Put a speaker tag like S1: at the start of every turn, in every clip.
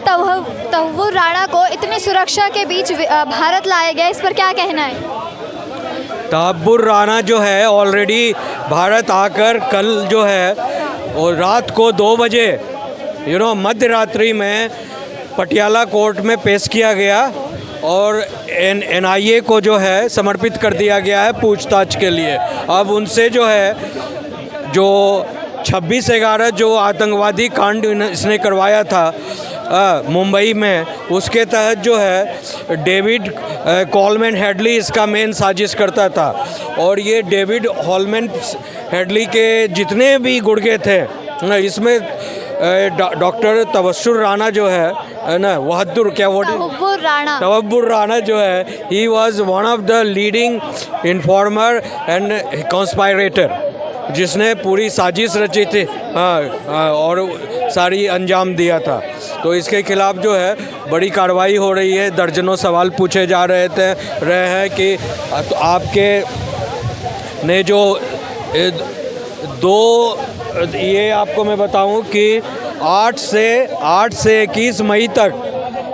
S1: तहव्वुर राणा को इतनी सुरक्षा के बीच भारत लाया गया, इस पर क्या कहना है?
S2: तहव्वुर राणा जो है ऑलरेडी भारत आकर कल जो है और रात को 2 बजे मध्य रात्रि में पटियाला कोर्ट में पेश किया गया और NIA को जो है समर्पित कर दिया गया है पूछताछ के लिए। अब उनसे जो है जो 26/11 जो आतंकवादी कांड इसने करवाया था मुंबई में, उसके तहत जो है डेविड कोलमैन हेडली इसका मेन साजिश करता था और ये डेविड कोलमैन हेडली के जितने भी गुर्गे थे इसमें डॉक्टर तवस्सुर राणा जो है ना, तहव्वुर राणा जो है ही was one of the leading informer and conspirator, जिसने पूरी साजिश रची थी और सारी अंजाम दिया था। तो इसके खिलाफ जो है बड़ी कार्रवाई हो रही है। दर्जनों सवाल पूछे जा रहे हैं कि तो आपके ने जो ये आपको मैं बताऊं कि 8 से 21 मई तक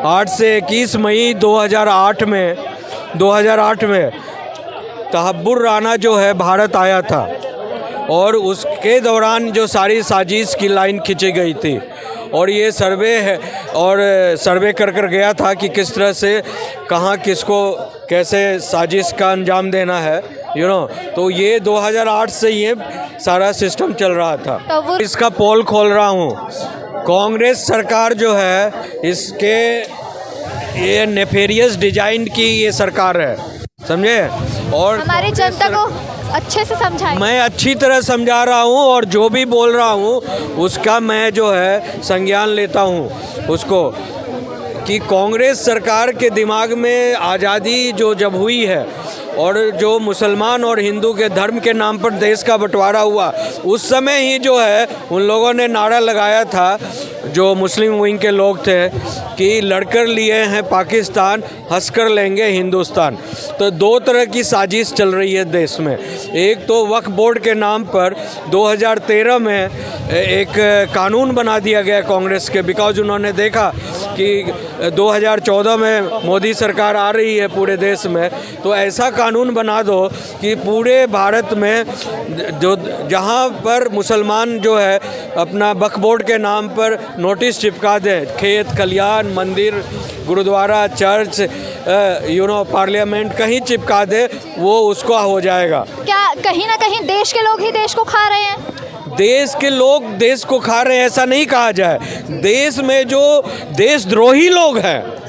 S2: 8 से 21 मई 2008 में तहव्वुर राणा जो है भारत आया था और उसके दौरान जो सारी साजिश की लाइन खींची गई थी और ये सर्वे कर गया था कि किस तरह से कहाँ किसको कैसे साजिश का अंजाम देना है तो ये 2008 से ये सारा सिस्टम चल रहा था। इसका पोल खोल रहा हूँ। कांग्रेस सरकार जो है इसके ये नेफेरियस डिजाइन की ये सरकार है, समझे? और
S1: हमारी जनता को अच्छे से समझाएं।
S2: मैं अच्छी तरह समझा रहा हूँ और जो भी बोल रहा हूँ उसका मैं जो है संज्ञान लेता हूँ उसको, कि कांग्रेस सरकार के दिमाग में आज़ादी जो जब हुई है और जो मुसलमान और हिंदू के धर्म के नाम पर देश का बंटवारा हुआ, उस समय ही जो है उन लोगों ने नारा लगाया था, जो मुस्लिम विंग के लोग थे, कि लड़कर लिए हैं पाकिस्तान, हंसकर लेंगे हिंदुस्तान। तो 2 तरह की साजिश चल रही है देश में। एक तो वक्फ बोर्ड के नाम पर 2013 में एक कानून बना दिया गया कांग्रेस के, बिकॉज उन्होंने देखा कि 2014 में मोदी सरकार आ रही है पूरे देश में, तो ऐसा कानून बना दो कि पूरे भारत में जो जहाँ पर मुसलमान जो है अपना वक्फ बोर्ड के नाम पर नोटिस चिपका दें, खेत खलियान, मंदिर, गुरुद्वारा, चर्च, पार्लियामेंट कहीं चिपका दे, वो उसको हो जाएगा।
S1: क्या कहीं ना कहीं देश के लोग ही देश को खा रहे हैं?
S2: देश के लोग देश को खा रहे हैं ऐसा नहीं कहा जाए। देश में जो देशद्रोही लोग हैं,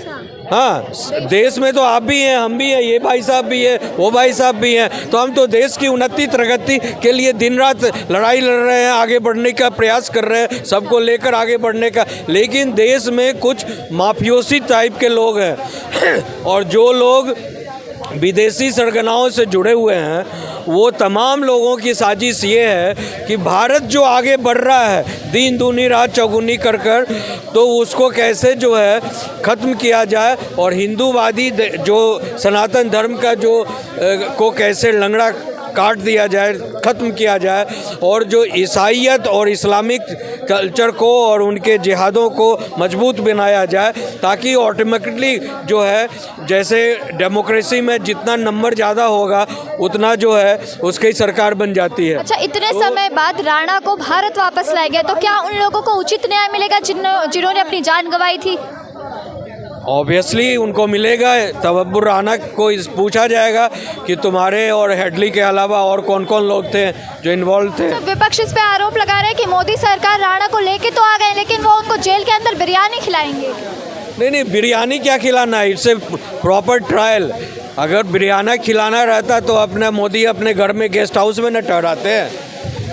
S2: हाँ, देश में तो आप भी हैं, हम भी हैं, ये भाई साहब भी है, वो भाई साहब भी हैं, तो हम तो देश की उन्नति प्रगति के लिए दिन रात लड़ाई लड़ रहे हैं, आगे बढ़ने का प्रयास कर रहे हैं, सबको लेकर आगे बढ़ने का। लेकिन देश में कुछ माफियोसी टाइप के लोग हैं और जो लोग विदेशी सरगनाओं से जुड़े हुए हैं, वो तमाम लोगों की साजिश ये है कि भारत जो आगे बढ़ रहा है दिन दूनी रात चौगुनी कर तो उसको कैसे जो है ख़त्म किया जाए और हिंदूवादी जो सनातन धर्म का जो को कैसे लंगड़ा काट दिया जाए, ख़त्म किया जाए, और जो ईसाईयत और इस्लामिक कल्चर को और उनके जिहादों को मजबूत बनाया जाए, ताकि ऑटोमेटिकली जो है जैसे डेमोक्रेसी में जितना नंबर ज़्यादा होगा उतना जो है उसकी सरकार बन जाती है।
S1: अच्छा, इतने समय बाद राणा को भारत वापस लाया गया, तो क्या उन लोगों को उचित न्याय मिलेगा जिन्होंने अपनी जान गंवाई थी?
S2: ऑब्वियसली उनको मिलेगा। तहव्वुर राणा को पूछा जाएगा कि तुम्हारे और हेडली के अलावा और कौन कौन लोग थे जो इन्वॉल्व थे।
S1: तो विपक्ष इस पे आरोप लगा रहे हैं कि मोदी सरकार राणा को लेके तो आ गए, लेकिन वो उनको जेल के अंदर बिरयानी खिलाएंगे।
S2: नहीं, बिरयानी क्या खिलाना है, इट्स ए प्रॉपर ट्रायल। अगर बिरयानी खिलाना रहता तो अपने मोदी अपने घर में गेस्ट हाउस में न ठहराते हैं,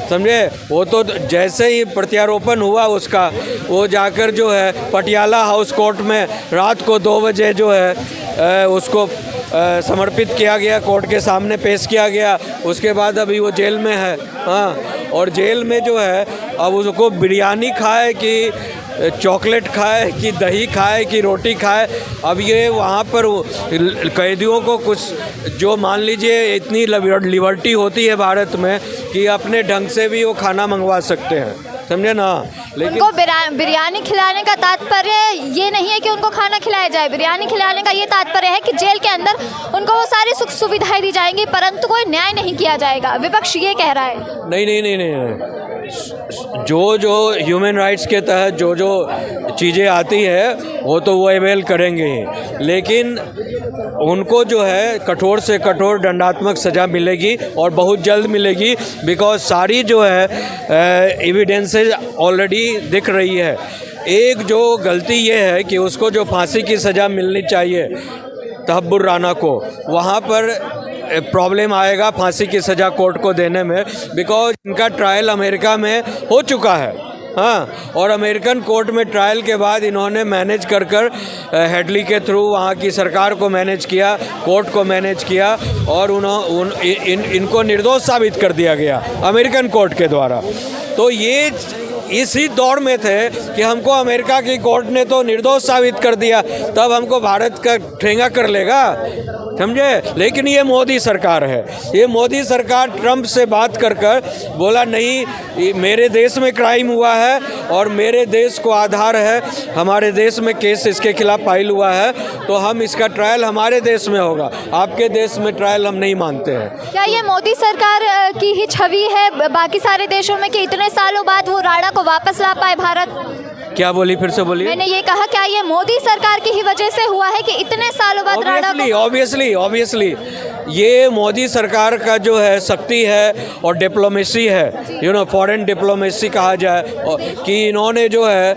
S2: समझे? वो तो जैसे ही प्रत्यारोपण हुआ उसका, वो जाकर जो है पटियाला हाउस कोर्ट में रात को 2 बजे जो है उसको समर्पित किया गया, कोर्ट के सामने पेश किया गया। उसके बाद अभी वो जेल में है, हाँ, और जेल में जो है अब उसको बिरयानी खाए कि चॉकलेट खाए कि दही खाए कि रोटी खाए, अब ये वहाँ पर कैदियों को कुछ जो मान लीजिए इतनी लिबर्टी होती है भारत में कि अपने ढंग से भी वो खाना मंगवा सकते हैं, समझे ना। लेकिन
S1: उनको बिरयानी खिलाने का तात्पर्य ये नहीं है कि उनको खाना खिलाया जाए। बिरयानी खिलाने का ये तात्पर्य है कि जेल के अंदर उनको वो सारी सुख सुविधाएं दी जाएंगी, परंतु कोई न्याय नहीं किया जाएगा। विपक्ष ये कह रहा है।
S2: नहीं। जो ह्यूमन राइट्स के तहत जो चीज़ें आती है वो अवेल करेंगे ही, लेकिन उनको जो है कठोर से कठोर दंडात्मक सज़ा मिलेगी और बहुत जल्द मिलेगी। बिकॉज सारी जो है एविडेंसेस ऑलरेडी दिख रही है। एक जो गलती ये है कि उसको जो फांसी की सज़ा मिलनी चाहिए तहब्बुर राना को, वहाँ पर प्रॉब्लम आएगा फांसी की सज़ा कोर्ट को देने में, बिकॉज इनका ट्रायल अमेरिका में हो चुका है। हाँ, और अमेरिकन कोर्ट में ट्रायल के बाद इन्होंने मैनेज कर हेडली के थ्रू वहाँ की सरकार को मैनेज किया, कोर्ट को मैनेज किया और इनको निर्दोष साबित कर दिया गया अमेरिकन कोर्ट के द्वारा। तो ये इसी दौड़ में थे कि हमको अमेरिका की कोर्ट ने तो निर्दोष साबित कर दिया, तब हमको भारत का ठेंगा कर लेगा, समझे। लेकिन ये मोदी सरकार है, ये मोदी सरकार ट्रंप से बात कर बोला नहीं, मेरे देश में क्राइम हुआ है और मेरे देश को आधार है, हमारे देश में केस इसके खिलाफ फाइल हुआ है, तो हम इसका ट्रायल हमारे देश में होगा, आपके देश में ट्रायल हम नहीं मानते हैं।
S1: क्या ये मोदी सरकार की ही छवि है बाकी सारे देशों में कि इतने सालों बाद वो राणा को वापस ला पाए भारत?
S2: क्या बोली, फिर से बोलिए।
S1: मैंने ये कहा क्या ये मोदी सरकार की ही वजह से हुआ है कि इतने सालों बाद राणा को?
S2: ऑब्वियसली ये मोदी सरकार का जो है शक्ति है और डिप्लोमेसी है, फॉरेन डिप्लोमेसी कहा जाए, कि इन्होंने जो है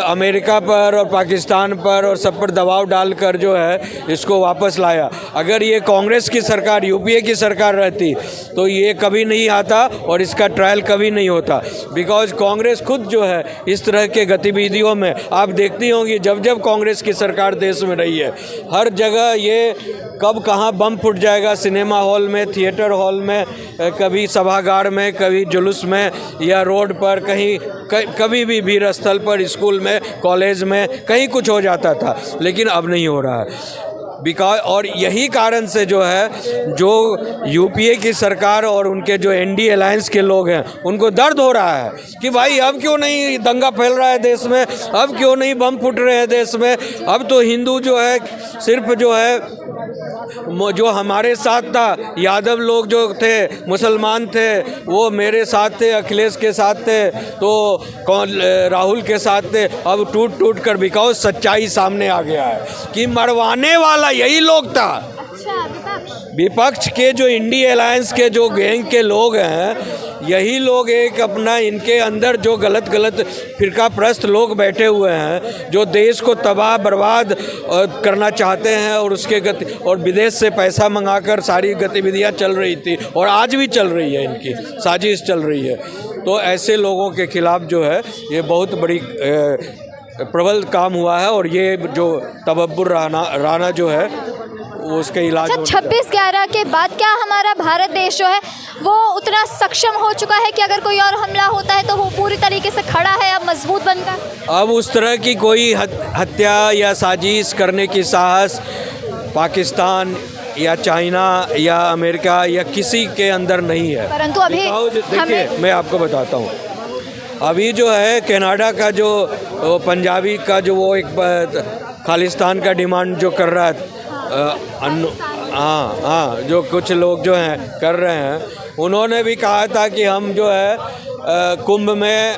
S2: अमेरिका पर और पाकिस्तान पर और सब पर दबाव डालकर जो है इसको वापस लाया। अगर ये कांग्रेस की सरकार, यूपीए की सरकार रहती तो ये कभी नहीं आता और इसका ट्रायल कभी नहीं होता। बिकॉज कांग्रेस खुद जो है इस तरह के गतिविधियों में, आप देखती होंगी जब कांग्रेस की सरकार देश में रही है, हर जगह ये कब कहाँ बम फूट जाएगा, सिनेमा हॉल में, थिएटर हॉल में, कभी सभागार में, कभी जुलूस में या रोड पर, कहीं कभी भी भीड़ स्थल पर, स्कूल में, कॉलेज में, कहीं कुछ हो जाता था, लेकिन अब नहीं हो रहा है। बिकॉज और यही कारण से जो है जो यूपीए की सरकार और उनके जो एनडीए अलायंस के लोग हैं उनको दर्द हो रहा है कि भाई अब क्यों नहीं दंगा फैल रहा है देश में, अब क्यों नहीं बम फूट रहे हैं देश में। अब तो हिंदू जो है सिर्फ जो है जो हमारे साथ था, यादव लोग जो थे, मुसलमान थे, वो मेरे साथ थे, अखिलेश के साथ थे, तो राहुल के साथ थे। अब टूट कर बिकॉज सच्चाई सामने आ गया है कि मरवाने वाला यही लोग था। विपक्ष के जो इंडिया अलायंस के जो गैंग के लोग हैं, यही लोग एक अपना इनके अंदर जो गलत फिरका प्रस्त लोग बैठे हुए हैं, जो देश को तबाह बर्बाद करना चाहते हैं और उसके और विदेश से पैसा मंगाकर सारी गतिविधियां चल रही थी और आज भी चल रही है, इनकी साजिश चल रही है। तो ऐसे लोगों के खिलाफ जो है ये बहुत बड़ी प्रबल काम हुआ है और ये जो तहब्बुर राना जो है उसके इलाज।
S1: 26/11 के बाद क्या हमारा भारत देश जो है वो उतना सक्षम हो चुका है कि अगर कोई और हमला होता है तो वो पूरी तरीके से खड़ा है अब मजबूत बनकर?
S2: अब उस तरह की कोई हत्या या साजिश करने की साहस पाकिस्तान या चाइना या अमेरिका या किसी के अंदर नहीं है।
S1: परंतु अभी
S2: देखिए मैं आपको बताता हूँ, अभी जो है कनाडा का जो पंजाबी का जो वो एक खालिस्तान का डिमांड जो कर रहा है, हाँ जो कुछ लोग जो हैं कर रहे हैं, उन्होंने भी कहा था कि हम जो है कुंभ में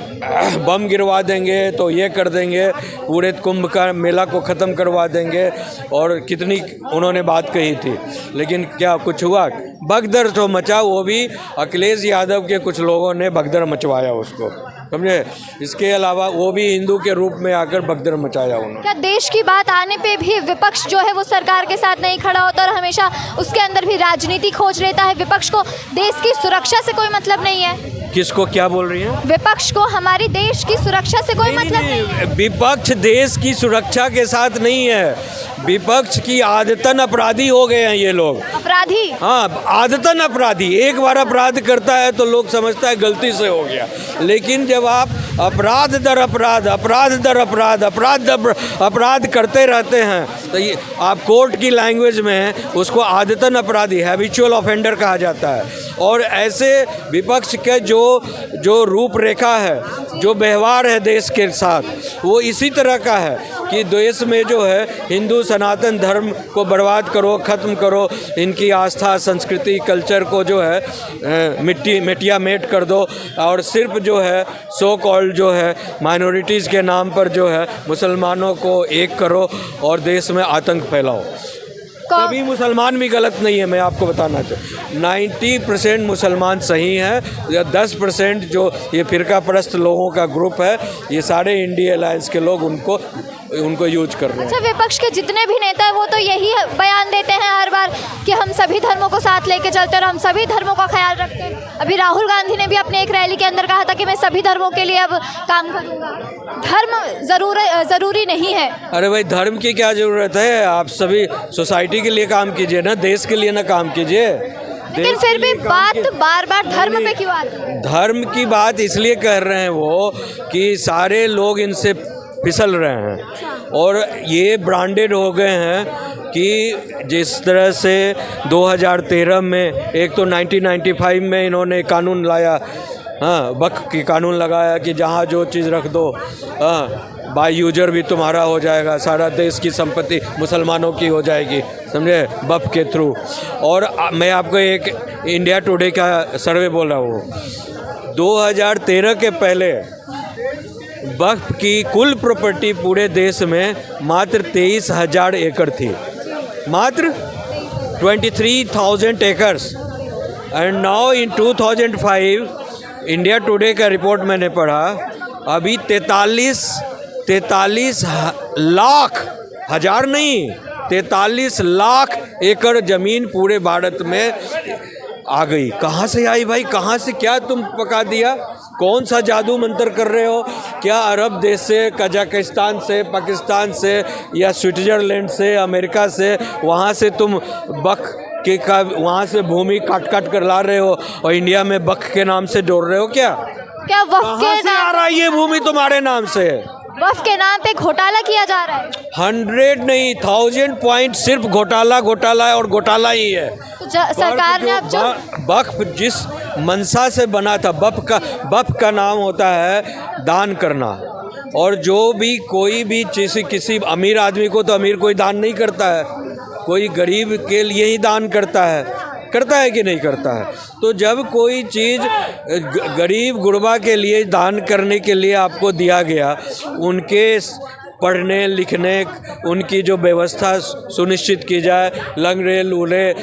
S2: बम गिरवा देंगे, तो ये कर देंगे, पूरे कुंभ का मेला को ख़त्म करवा देंगे, और कितनी उन्होंने बात कही थी। लेकिन क्या कुछ हुआ? भगदड़ तो मचा, वो भी अखिलेश यादव के कुछ लोगों ने भगदड़ मचवाया उसको, समझे। इसके अलावा वो भी हिंदू के रूप में आकर भगदड़ मचाया उन्होंने।
S1: क्या देश की बात आने पे भी विपक्ष जो है वो सरकार के साथ नहीं खड़ा होता और हमेशा उसके अंदर भी राजनीति खोज लेता है? विपक्ष को देश की सुरक्षा से कोई मतलब नहीं है?
S2: किसको क्या बोल रही हैं?
S1: विपक्ष को हमारी देश की सुरक्षा से कोई मतलब नहीं है।
S2: विपक्ष देश की सुरक्षा के साथ नहीं है, विपक्ष की आदतन अपराधी हो गए हैं ये लोग।
S1: अपराधी?
S2: हाँ, आदतन अपराधी। एक बार अपराध करता है तो लोग समझता है गलती से हो गया, लेकिन जब आप अपराध दर अपराध करते रहते हैं तो ये आप कोर्ट की लैंग्वेज में उसको आदतन अपराधी, हैबिचुअल ऑफेंडर कहा जाता है। और ऐसे विपक्ष के जो जो रूपरेखा है, जो व्यवहार है देश के साथ, वो इसी तरह का है कि देश में जो है हिंदू सनातन धर्म को बर्बाद करो, ख़त्म करो, इनकी आस्था, संस्कृति, कल्चर को जो है मिट्टिया मेट कर दो, और सिर्फ जो है सो कॉल्ड जो है माइनॉरिटीज़ के नाम पर जो है मुसलमानों को एक करो और देश में आतंक फैलाओ। कभी मुसलमान भी गलत नहीं है, मैं आपको बताना चाहूँ 90% मुसलमान सही हैं, या 10% जो ये फ़िरका परस्त लोगों का ग्रुप है, ये सारे इंडिया अलायंस के लोग उनको यूज कर रहे हैं।
S1: अच्छा, विपक्ष के जितने भी नेता हैं वो तो यही बयान देते हैं हर बार कि हम सभी धर्मों को साथ लेके चलते हैं और हम सभी धर्मों का ख्याल रखते हैं। अभी राहुल गांधी ने भी अपने एक रैली के अंदर कहा था कि मैं सभी धर्मों के लिए अब काम करूँगा। धर्म ज़रूरी नहीं है। अरे
S2: भाई, धर्म की क्या ज़रूरत है? आप सभी सोसाइटी के लिए काम कीजिए ना, देश के लिए ना काम कीजिए।
S1: लेकिन फिर भी बात बार बार धर्म पे क्यों आती है?
S2: धर्म की बात इसलिए कर रहे हैं वो कि सारे लोग इनसे फिसल रहे हैं और ये ब्रांडेड हो गए हैं कि जिस तरह से 2013 में, एक तो 1995 में इन्होंने कानून लाया, हाँ, वक्फ की कानून लगाया कि जहाँ जो चीज़ रख दो, हाँ, बाय यूजर भी तुम्हारा हो जाएगा, सारा देश की संपत्ति मुसलमानों की हो जाएगी, समझे, वक्फ के थ्रू। और मैं आपको एक इंडिया टुडे का सर्वे बोल रहा हूँ, 2013 के पहले वक्फ की कुल प्रॉपर्टी पूरे देश में मात्र 23,000 एकड़ थी, मात्र 23,000 acres. And now in 2005 India today का रिपोर्ट मैंने पढ़ा, अभी 43 लाख, हजार नहीं, 43 लाख एकड़ ज़मीन पूरे भारत में आ गई। कहाँ से आई भाई? कहाँ से? क्या तुम पका दिया? कौन सा जादू मंत्र कर रहे हो? क्या अरब देश से, कजाकिस्तान से, पाकिस्तान से, या स्विट्ज़रलैंड से, अमेरिका से, वहाँ से तुम वक्फ के का वहाँ से भूमि काट कर ला रहे हो और इंडिया में वक्फ के नाम से जोड़ रहे हो? क्या
S1: वक्फ के
S2: नाम आ रहा है ये भूमि तुम्हारे नाम से?
S1: वक्फ के नाम पे घोटाला किया जा रहा है।
S2: 100 नहीं, 1000 पॉइंट सिर्फ घोटाला है और घोटाला ही है।
S1: तो सरकार ने अब जो
S2: वक्फ जिस मनसा से बना था, वक्फ का नाम होता है दान करना, और जो भी कोई भी चीज़, किसी अमीर आदमी को तो अमीर कोई दान नहीं करता है, कोई गरीब के लिए ही दान करता है कि नहीं करता है? तो जब कोई चीज़ गरीब गुरबा के लिए दान करने के लिए आपको दिया गया, उनके पढ़ने लिखने, उनकी जो व्यवस्था सुनिश्चित की जाए, लंगड़े लूले,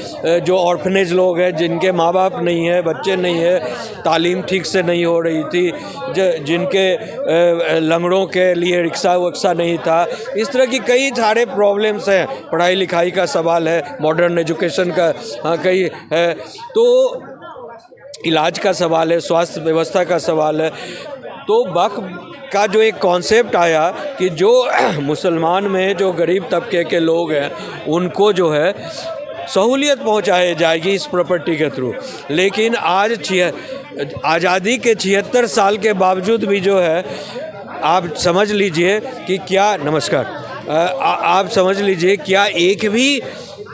S2: जो ऑर्फनेज लोग हैं जिनके माँ बाप नहीं है, बच्चे नहीं है, तालीम ठीक से नहीं हो रही थी, जिनके लंगड़ों के लिए रिक्शा वक्सा नहीं था, इस तरह की कई सारे प्रॉब्लम्स हैं। पढ़ाई लिखाई का सवाल है, मॉडर्न एजुकेशन का कई है, तो इलाज का सवाल है, स्वास्थ्य व्यवस्था का सवाल है। तो वक्फ का जो एक कॉन्सेप्ट आया कि जो मुसलमान में जो गरीब तबके के लोग हैं उनको जो है सहूलियत पहुंचाई जाएगी इस प्रॉपर्टी के थ्रू। लेकिन आज आज़ादी के 76 साल के बावजूद भी जो है, आप समझ लीजिए कि क्या, नमस्कार, आप समझ लीजिए क्या एक भी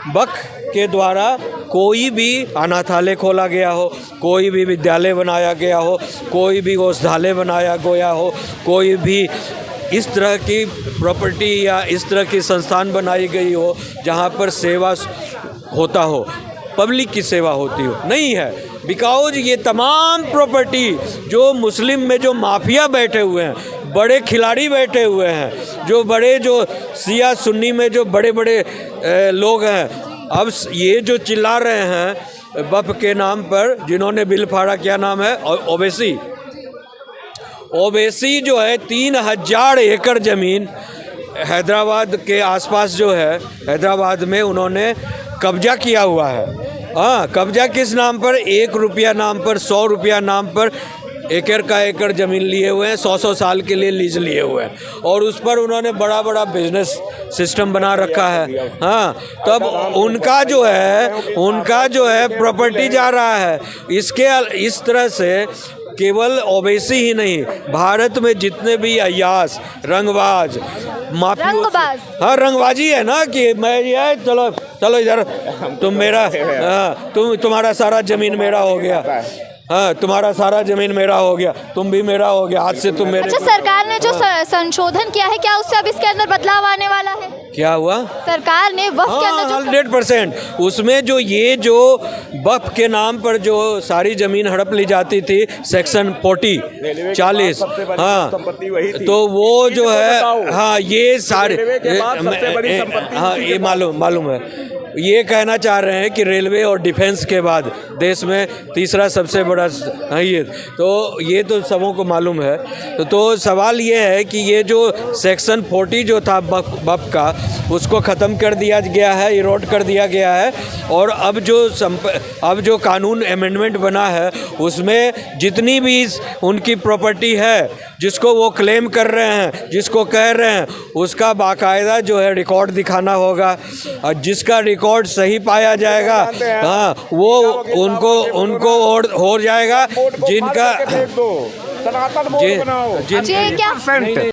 S2: वक्फ के द्वारा कोई भी अनाथालय खोला गया हो, कोई भी विद्यालय बनाया गया हो, कोई भी औषधालय बनाया गया हो, कोई भी इस तरह की प्रॉपर्टी या इस तरह की संस्थान बनाई गई हो जहाँ पर सेवा होता हो, पब्लिक की सेवा होती हो, नहीं है। बिकॉज ये तमाम प्रॉपर्टी जो मुस्लिम में जो माफिया बैठे हुए हैं, बड़े खिलाड़ी बैठे हुए हैं, जो बड़े जो शिया सुन्नी में जो बड़े बड़े लोग हैं, अब ये जो चिल्ला रहे हैं वक्फ के नाम पर, जिन्होंने बिल फाड़ा, क्या नाम है, ओवैसी जो है 3000 एकड़ ज़मीन हैदराबाद के आसपास जो है, हैदराबाद में उन्होंने कब्जा किया हुआ है। हाँ, कब्जा किस नाम पर? 1 रुपया नाम पर, 100 रुपया नाम पर एकड़ ज़मीन लिए हुए हैं, 100 साल के लिए लीज लिए हुए हैं, और उस पर उन्होंने बड़ा बिजनेस सिस्टम बना रखा है। हाँ, तब उनका जो है प्रॉपर्टी जा रहा है। इस तरह से केवल ओवैसी ही नहीं, भारत में जितने भी अय्यास, रंगबाज,
S1: रंगबाज,
S2: हाँ, रंगबाजी है ना कि मैं ये चलो इधर, तुम मेरा, हाँ, तुम्हारा सारा ज़मीन मेरा हो गया, हाँ, तुम्हारा सारा जमीन मेरा हो गया, तुम भी मेरा हो गया, आज से तुम मेरे।
S1: अच्छा, सरकार ने जो संशोधन किया है, क्या उससे अब इसके अंदर बदलाव आने वाला है?
S2: क्या हुआ?
S1: सरकार ने वक्फ के अंदर जो
S2: 100% उसमें जो ये जो वक्फ के नाम पर जो सारी जमीन हड़प ली जाती थी, सेक्शन 40, हाँ, तो वो जो है, हाँ, ये सारे, हाँ, ये मालूम है। ये कहना चाह रहे हैं कि रेलवे और डिफेंस के बाद देश में तीसरा सबसे बड़ा है ये, तो ये तो सबों को मालूम है। तो सवाल ये है कि ये जो सेक्शन 40 जो था वक्फ का, उसको ख़त्म कर दिया गया है, इरोड कर दिया गया है, और अब जो कानून अमेंडमेंट बना है उसमें जितनी भी उनकी प्रॉपर्टी है जिसको वो क्लेम कर रहे हैं, जिसको कह रहे हैं, उसका बाकायदा जो है रिकॉर्ड दिखाना होगा, और जिसका रिकॉर्ड सही पाया जाएगा, हाँ, वो उनको हो जाएगा, जिनका
S3: सनातन बोर्ड बनाओ।
S1: क्या